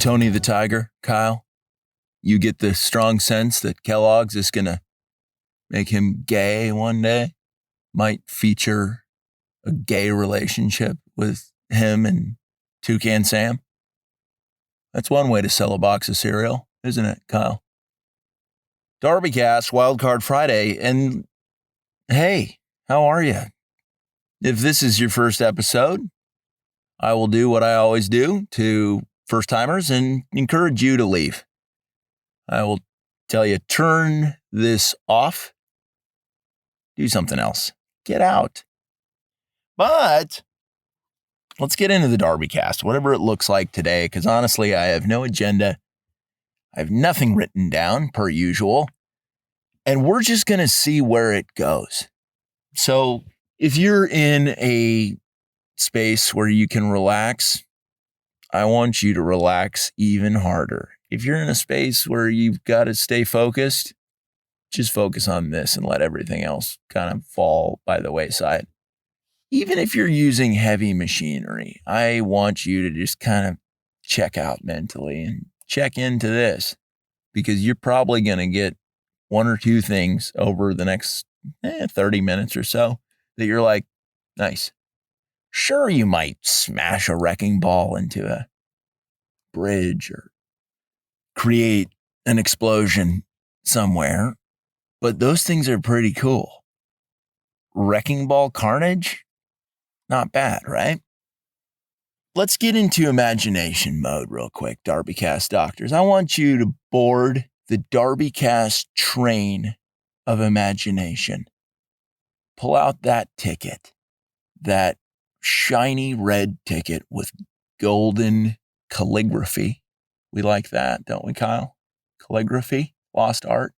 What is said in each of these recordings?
Tony the Tiger, Kyle, you get the strong sense that Kellogg's is going to make him gay one day, might feature a gay relationship with him and Toucan Sam. That's one way to sell a box of cereal, isn't it, Kyle? DarbyCast, Wildcard Friday, and hey, how are you? If this is your first episode, I will do what I always do to first-timers and encourage you to leave. I will tell you, turn this off, do something else, get out. But let's get into the DarbyCast, whatever it looks like today, because honestly, I have no agenda. I have nothing written down, per usual, and we're just going to see where it goes. So if you're in a space where you can relax, I want you to relax even harder. If you're in a space where you've got to stay focused, just focus on this and let everything else kind of fall by the wayside. Even if you're using heavy machinery, I want you to just kind of check out mentally and check into this, because you're probably going to get one or two things over the next 30 minutes or so that you're like, nice. Sure, you might smash a wrecking ball into a bridge or create an explosion somewhere, but those things are pretty cool. Wrecking ball carnage? Not bad, right? Let's get into imagination mode real quick, DarbyCast doctors. I want you to board the DarbyCast train of imagination. Pull out that ticket, that shiny red ticket with golden calligraphy. We like that, don't we, Kyle? Calligraphy, lost art.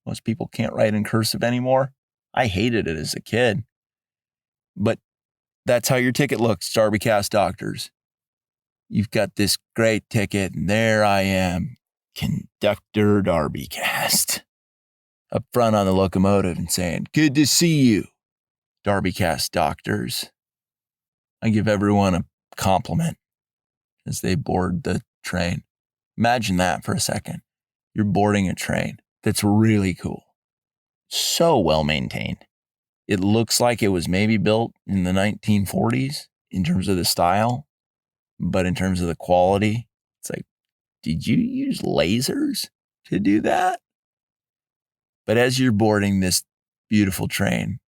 Most people can't write in cursive anymore. I hated it as a kid. But that's how your ticket looks, DarbyCast doctors. You've got this great ticket, and there I am, Conductor DarbyCast, up front on the locomotive and saying, good to see you, DarbyCast doctors. I give everyone a compliment as they board the train. Imagine that for a second. You're boarding a train that's really cool. So well maintained. It looks like it was maybe built in the 1940s in terms of the style, but in terms of the quality, it's like, did you use lasers to do that? But as you're boarding this beautiful train,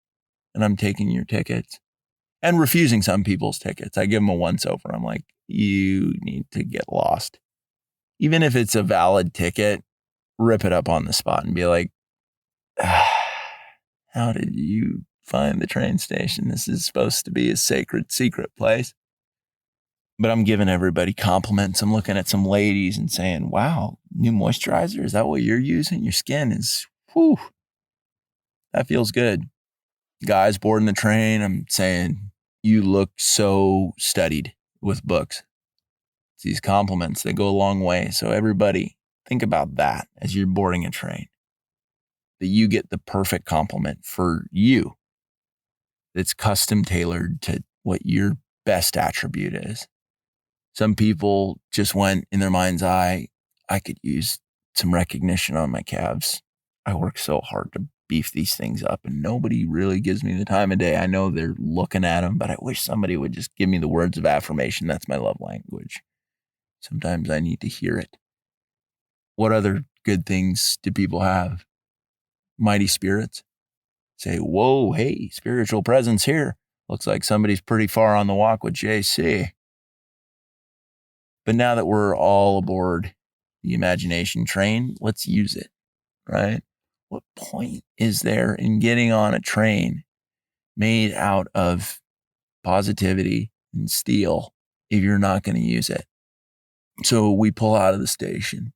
and I'm taking your tickets and refusing some people's tickets, I give them a once over. I'm like, you need to get lost. Even if it's a valid ticket, rip it up on the spot and be like, how did you find the train station? This is supposed to be a sacred, secret place. But I'm giving everybody compliments. I'm looking at some ladies and saying, wow, new moisturizer? Is that what you're using? Your skin is, whew, that feels good. Guys boarding the train, I'm saying, you look so studied with books. It's these compliments, they go a long way. So everybody, think about that as you're boarding a train. That you get the perfect compliment for you that's custom tailored to what your best attribute is. Some people just went in their mind's eye, I could use some recognition on my calves. I work so hard to beef these things up and nobody really gives me the time of day. I know they're looking at them, but I wish somebody would just give me the words of affirmation. That's my love language. Sometimes I need to hear it. What other good things do people have? Mighty spirits. Say, whoa, hey, spiritual presence here. Looks like somebody's pretty far on the walk with JC. But now that we're all aboard the imagination train, let's use it, right? What point is there in getting on a train made out of positivity and steel if you're not going to use it? So we pull out of the station.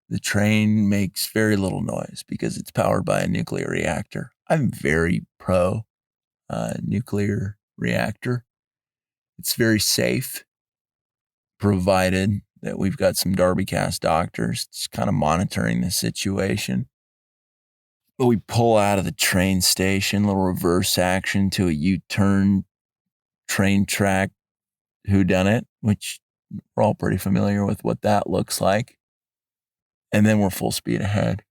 The train makes very little noise because it's powered by a nuclear reactor. I'm very pro nuclear reactor. It's very safe, provided that we've got some DarbyCast doctors just kind of monitoring the situation. But we pull out of the train station, little reverse action to a U-turn train track whodunit, which We're all pretty familiar with what that looks like. And then we're full speed ahead.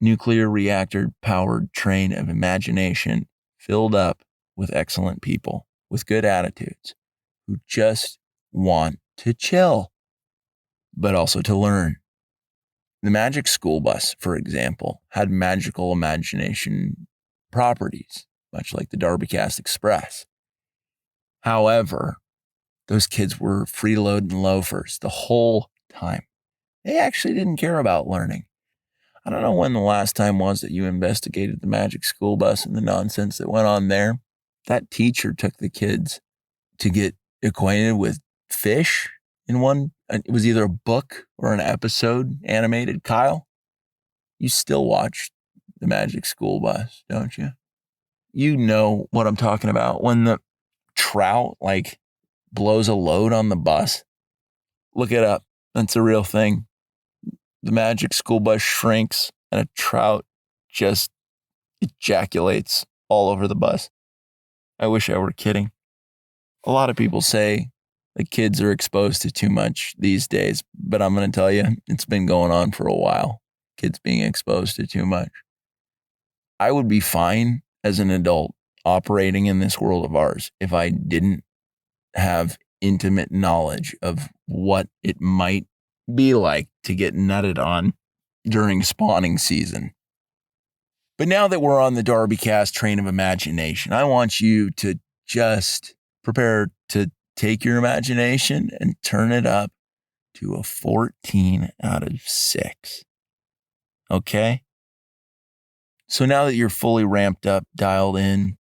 Nuclear reactor powered train of imagination filled up with excellent people with good attitudes who just want to chill, but also to learn. The Magic School Bus, for example, had magical imagination properties, much like the DarbyCast Express. However, those kids were freeloading loafers the whole time. They actually didn't care about learning. I don't know when the last time was that you investigated the Magic School Bus and the nonsense that went on there. That teacher took the kids to get acquainted with fish in one. It was either a book or an episode animated. Kyle, you still watch the Magic School Bus, don't you? You know what I'm talking about. When the trout blows a load on the bus, look it up. That's a real thing. The Magic School Bus shrinks and a trout just ejaculates all over the bus. I wish I were kidding. A lot of people say the kids are exposed to too much these days, but I'm going to tell you, it's been going on for a while. Kids being exposed to too much. I would be fine as an adult operating in this world of ours if I didn't have intimate knowledge of what it might be like to get nutted on during spawning season. But now that we're on the DarbyCast train of imagination, I want you to just prepare to take your imagination and turn it up to a 14 out of 6. Okay? So now that you're fully ramped up, dialed in,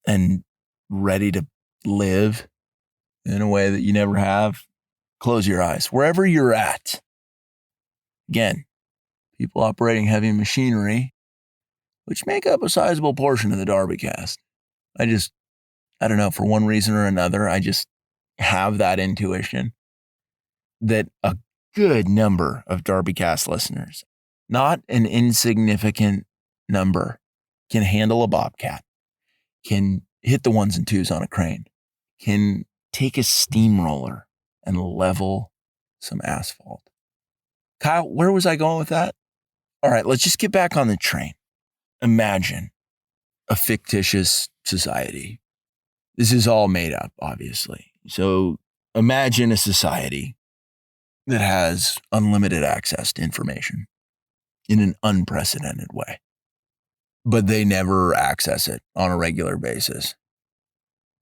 and ready to live in a way that you never have, close your eyes. Wherever you're at. Again, people operating heavy machinery, which make up a sizable portion of the DarbyCast. I don't know, for one reason or another, I just have that intuition that a good number of DarbyCast listeners, not an insignificant number, can handle a bobcat, can hit the ones and twos on a crane, can take a steamroller and level some asphalt. Kyle, where was I going with that? All right, let's just get back on the train. Imagine a fictitious society. This is all made up, obviously. So imagine a society that has unlimited access to information in an unprecedented way, but they never access it on a regular basis.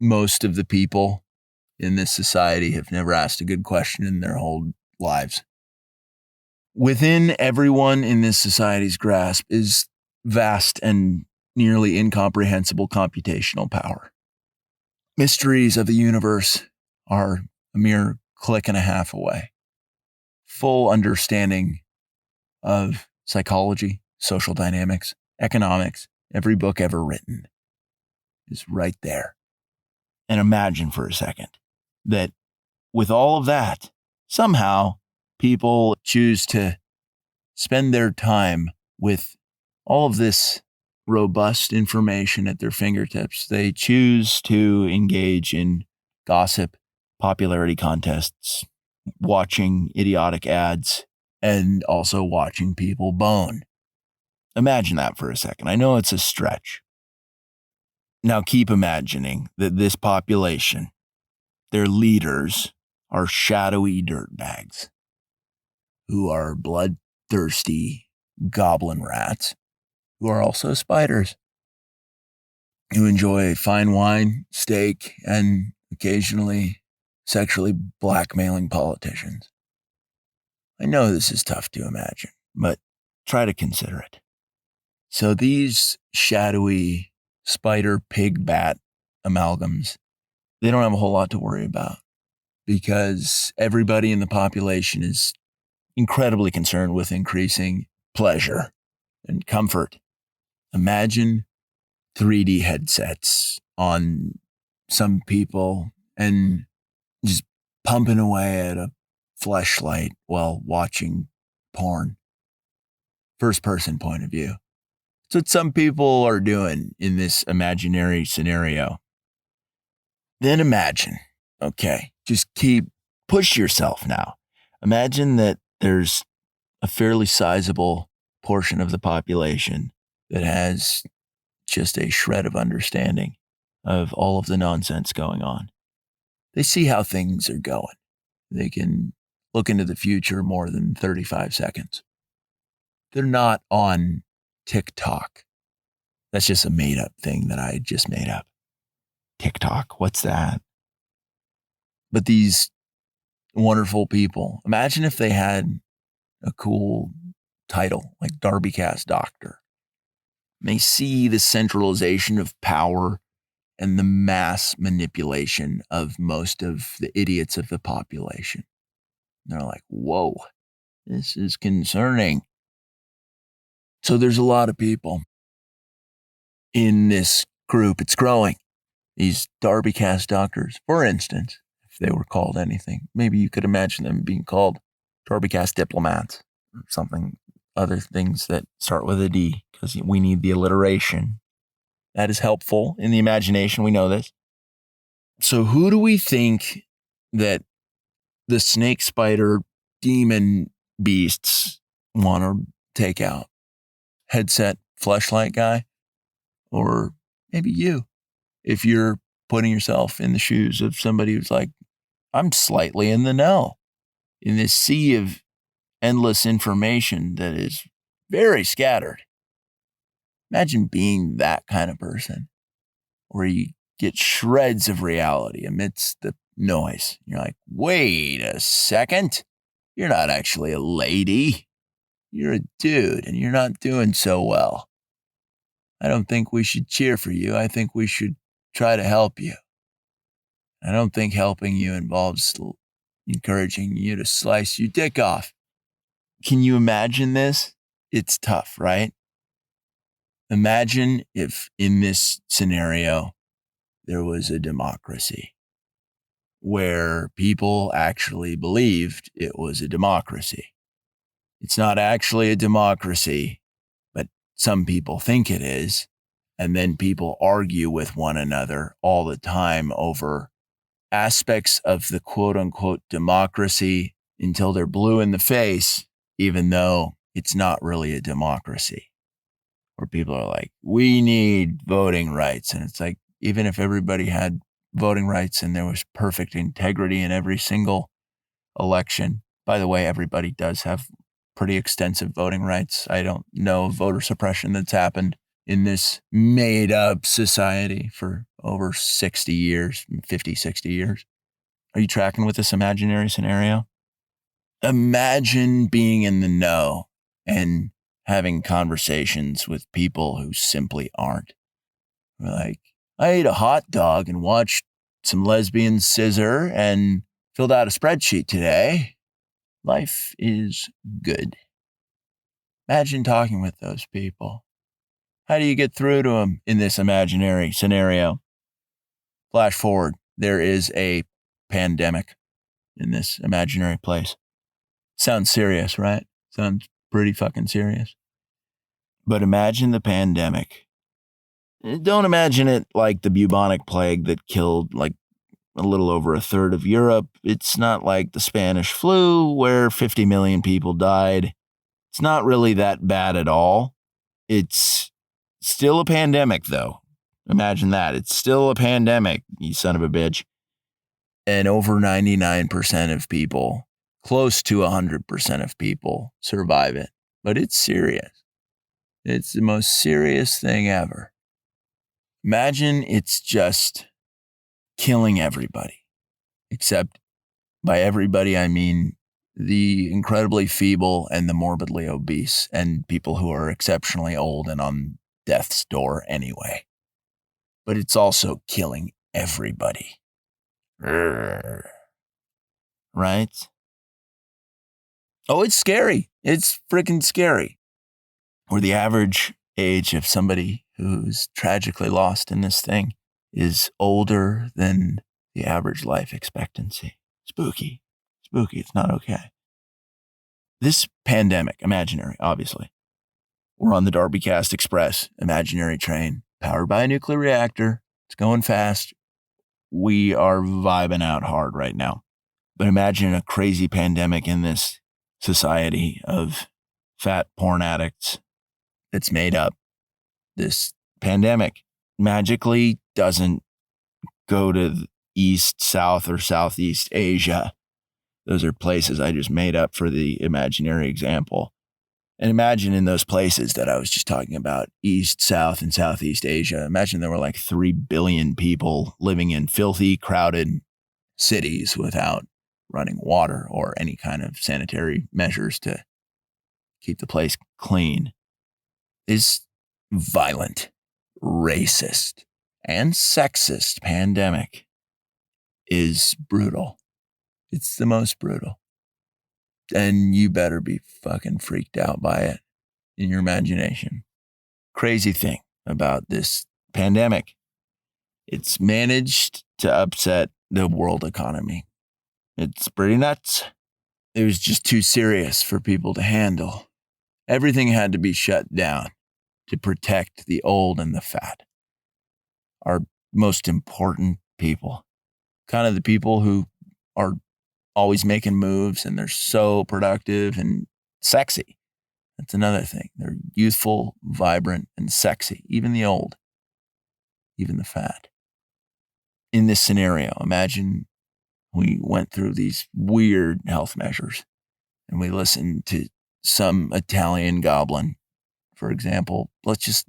Most of the people in this society have never asked a good question in their whole lives. Within everyone in this society's grasp is vast and nearly incomprehensible computational power. Mysteries of the universe are a mere click and a half away. Full understanding of psychology, social dynamics, economics, every book ever written is right there. And imagine for a second that with all of that, somehow people choose to spend their time with all of this robust information at their fingertips. They choose to engage in gossip, popularity contests, watching idiotic ads, and also watching people bone. Imagine that for a second. I know it's a stretch. Now keep imagining that this population, their leaders, are shadowy dirtbags who are bloodthirsty goblin rats who are also spiders, who enjoy fine wine, steak, and occasionally sexually blackmailing politicians. I know this is tough to imagine, but try to consider it. So these shadowy spider pig bat amalgams, they don't have a whole lot to worry about because everybody in the population is incredibly concerned with increasing pleasure and comfort. Imagine 3D headsets on some people and just pumping away at a fleshlight while watching porn. First person point of view. That's what some people are doing in this imaginary scenario. Then imagine, okay, just push yourself now. Imagine that there's a fairly sizable portion of the population that has just a shred of understanding of all of the nonsense going on. They see how things are going. They can look into the future more than 35 seconds. They're not on TikTok. That's just a made up thing that I just made up. TikTok, what's that? But these wonderful people, imagine if they had a cool title like DarbyCast Doctor. They see the centralization of power and the mass manipulation of most of the idiots of the population. And they're like, whoa, this is concerning. So there's a lot of people in this group. It's growing. These DarbyCast doctors, for instance, if they were called anything, maybe you could imagine them being called DarbyCast diplomats or something, other things that start with a D, because we need the alliteration. That is helpful in the imagination. We know this. So who do we think that the snake spider demon beasts want to take out? Headset fleshlight guy? Or maybe you, if you're putting yourself in the shoes of somebody who's like, I'm slightly in the know in this sea of endless information that is very scattered. Imagine being that kind of person where you get shreds of reality amidst the noise. You're like, wait a second. You're not actually a lady. You're a dude and you're not doing so well. I don't think we should cheer for you. I think we should try to help you. I don't think helping you involves encouraging you to slice your dick off. Can you imagine this? It's tough, right? Imagine if in this scenario, there was a democracy where people actually believed it was a democracy. It's not actually a democracy, but some people think it is. And then people argue with one another all the time over aspects of the quote unquote democracy until they're blue in the face, even though it's not really a democracy. Where people are like, we need voting rights. And it's like, even if everybody had voting rights and there was perfect integrity in every single election, by the way, everybody does have pretty extensive voting rights. I don't know voter suppression that's happened in this made up society for over 60 years, 50, 60 years. Are you tracking with this imaginary scenario? Imagine being in the know and having conversations with people who simply aren't. Like, I ate a hot dog and watched some lesbians scissor and filled out a spreadsheet today. Life is good. Imagine talking with those people. How do you get through to them in this imaginary scenario? Flash forward. There is a pandemic in this imaginary place. Sounds serious, right? Sounds pretty fucking serious. But imagine the pandemic. Don't imagine it like the bubonic plague that killed like a little over a third of Europe. It's not like the Spanish flu where 50 million people died. It's not really that bad at all. It's still a pandemic, though. Imagine that. It's still a pandemic, you son of a bitch. And over 99% of people, close to 100% of people survive it. But it's serious. It's the most serious thing ever. Imagine it's just killing everybody. Except by everybody, I mean the incredibly feeble and the morbidly obese and people who are exceptionally old and on death's door anyway. But it's also killing everybody. Right? Oh, it's scary. It's freaking scary. Where the average age of somebody who's tragically lost in this thing is older than the average life expectancy. Spooky. Spooky. It's not okay. This pandemic, imaginary, obviously. We're on the DarbyCast Express, imaginary train, powered by a nuclear reactor. It's going fast. we are vibing out hard right now. But imagine a crazy pandemic in this society of fat porn addicts that's made up. This pandemic magically doesn't go to East, South, or Southeast Asia. Those are places I just made up for the imaginary example. And imagine in those places that I was just talking about, East, South, and Southeast Asia, imagine there were like 3 billion people living in filthy, crowded cities without running water or any kind of sanitary measures to keep the place clean. This violent, racist, and sexist pandemic is brutal. It's the most brutal. And you better be fucking freaked out by it in your imagination. Crazy thing about this pandemic, it's managed to upset the world economy. It's pretty nuts. It was just too serious for people to handle. Everything had to be shut down to protect the old and the fat. Our most important people. Kind of the people who are always making moves and they're so productive and sexy. That's another thing. They're youthful, vibrant, and sexy. Even the old. Even the fat. In this scenario, imagine we went through these weird health measures and we listened to some Italian goblin. For example, let's just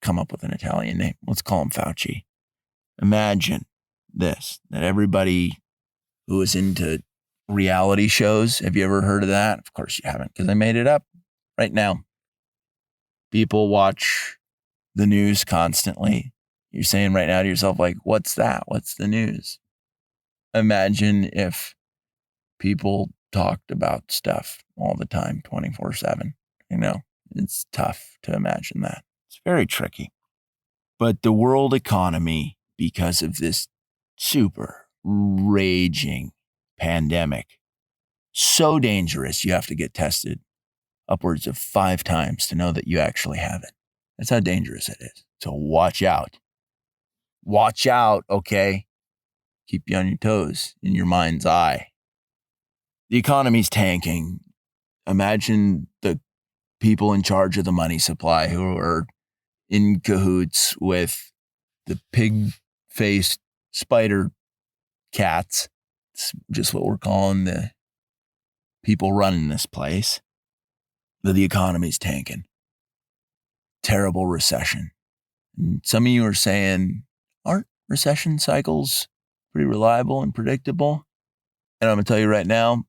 come up with an Italian name. Let's call him Fauci. Imagine this, that everybody who is into reality shows, have you ever heard of that? Of course you haven't, because I made it up right now. People watch the news constantly. You're saying right now to yourself, like, what's that? What's the news? Imagine if people talked about stuff all the time, 24/7. You know, it's tough to imagine that. It's very tricky. But the world economy, because of this super raging pandemic, so dangerous, you have to get tested upwards of 5 times to know that you actually have it. That's how dangerous it is. So watch out. Watch out, okay? Keep you on your toes, in your mind's eye. The economy's tanking. Imagine the people in charge of the money supply who are in cahoots with the pig-faced spider cats. It's just what we're calling the people running this place. The economy's tanking. Terrible recession. And some of you are saying, aren't recession cycles pretty reliable and predictable? And I'm going to tell you right now,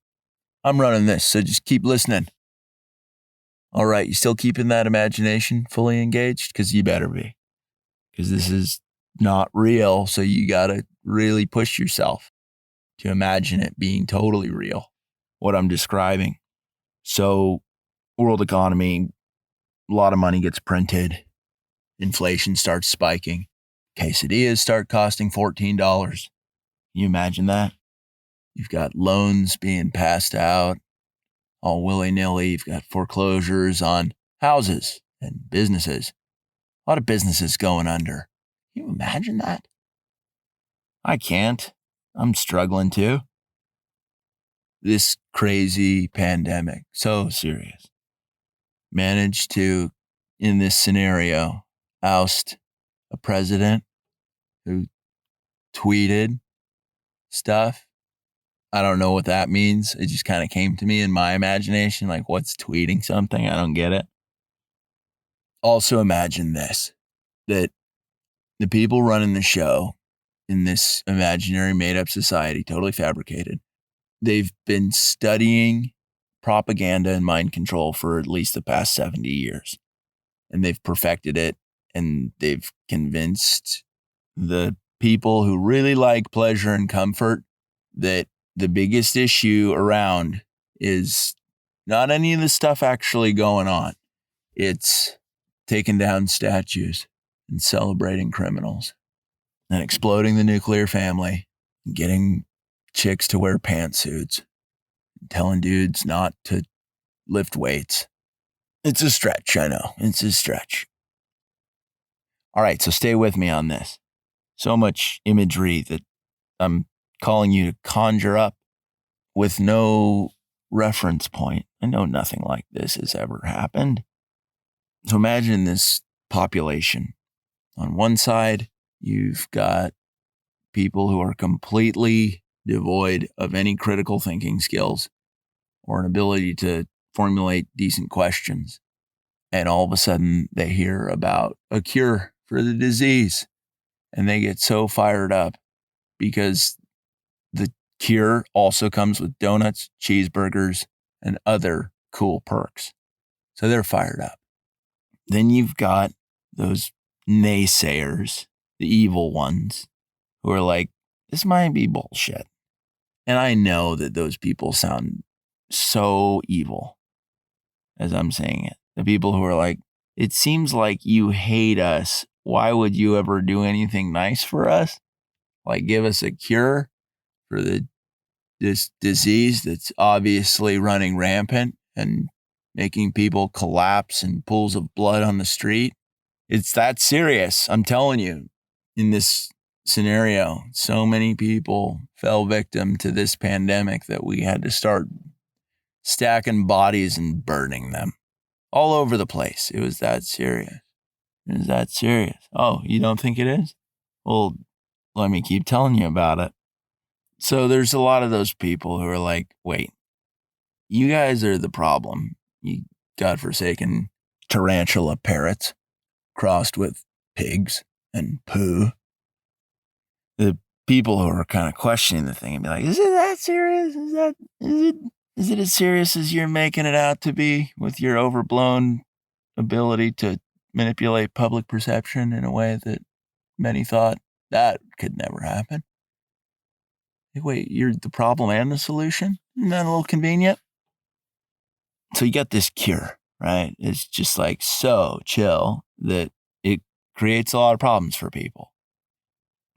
I'm running this, so just keep listening. All right, you still keeping that imagination fully engaged? Because you better be. Because this is not real, so you got to really push yourself to imagine it being totally real, what I'm describing. So, world economy, a lot of money gets printed. Inflation starts spiking. Quesadillas start costing $14. Can you imagine that? You've got loans being passed out all willy-nilly. You've got foreclosures on houses and businesses. A lot of businesses going under. Can you imagine that? I can't. I'm struggling too. This crazy pandemic, so serious, managed to, in this scenario, oust a president who tweeted stuff. I don't know what that means. It just kind of came to me in my imagination. Like, what's tweeting something? I don't get it. Also imagine this, that the people running the show in this imaginary made-up society, totally fabricated, they've been studying propaganda and mind control for at least the past 70 years. And they've perfected it, and they've convinced the people who really like pleasure and comfort that the biggest issue around is not any of the stuff actually going on. It's taking down statues and celebrating criminals and exploding the nuclear family and getting chicks to wear pantsuits and telling dudes not to lift weights. It's a stretch, I know. It's a stretch. All right, so stay with me on this. So much imagery that I'm calling you to conjure up with no reference point. I know nothing like this has ever happened. So imagine this population. On one side, you've got people who are completely devoid of any critical thinking skills or an ability to formulate decent questions. And all of a sudden, they hear about a cure for the disease. And they get so fired up because the cure also comes with donuts, cheeseburgers, and other cool perks. So they're fired up. Then you've got those naysayers, the evil ones, who are like, this might be bullshit. And I know that those people sound so evil as I'm saying it. The people who are like, it seems like you hate us. Why would you ever do anything nice for us? Like give us a cure for this disease that's obviously running rampant and making people collapse in pools of blood on the street. It's that serious. I'm telling you, in this scenario, so many people fell victim to this pandemic that we had to start stacking bodies and burning them all over the place. It was that serious. It was that serious. Oh, you don't think it is? Well, let me keep telling you about it. So there's a lot of those people who are like, wait, you guys are the problem. You godforsaken tarantula parrots crossed with pigs and poo. The people who are kind of questioning the thing and be like, is it that serious? Is it as serious as you're making it out to be with your overblown ability to manipulate public perception in a way that many thought that could never happen? Wait, you're the problem and the solution? Isn't that a little convenient? So you got this cure, right? It's just like so chill that it creates a lot of problems for people.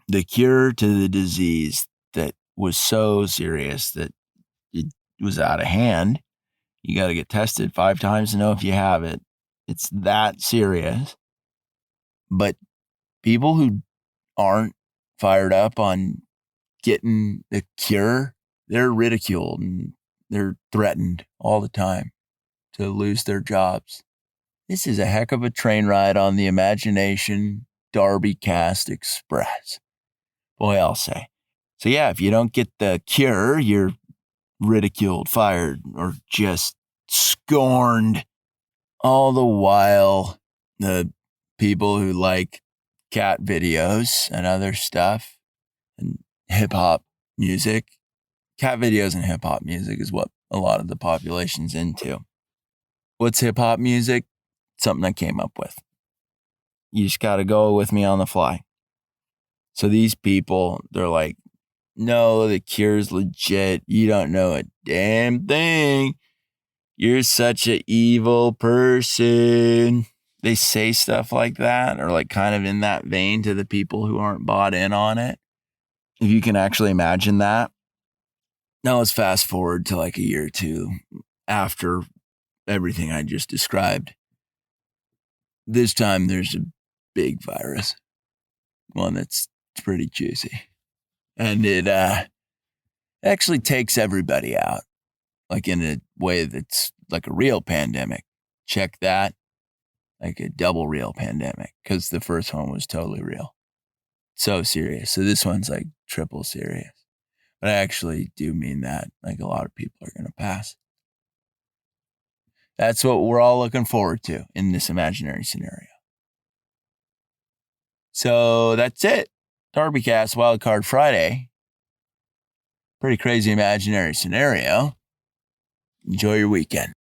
The cure to the disease that was so serious that it was out of hand. You got to get tested 5 times to know if you have it. It's that serious. But people who aren't fired up on getting the cure, they're ridiculed and they're threatened all the time to lose their jobs. This is a heck of a train ride on the imagination DarbyCast Express. Boy, I'll say. So yeah, if you don't get the cure, you're ridiculed, fired, or just scorned. All the while, the people who like cat videos and other stuff and hip hop music, cat videos and hip hop music is what a lot of the population's into. What's hip hop music? Something I came up with. You just got to go with me on the fly. So these people, they're like, no, the cure's legit. You don't know a damn thing. You're such an evil person. They say stuff like that, or like kind of in that vein to the people who aren't bought in on it. If you can actually imagine that. Now let's fast forward to like a year or two after everything I just described. This time there's a big virus, one that's pretty juicy. And it actually takes everybody out, like in a way that's like a real pandemic. Check that. Like a double real pandemic, because the first one was totally real. So serious. So this one's like triple serious. But I actually do mean that. Like a lot of people are going to pass. That's what we're all looking forward to in this imaginary scenario. So that's it. DarbyCast Wildcard Friday. Pretty crazy imaginary scenario. Enjoy your weekend.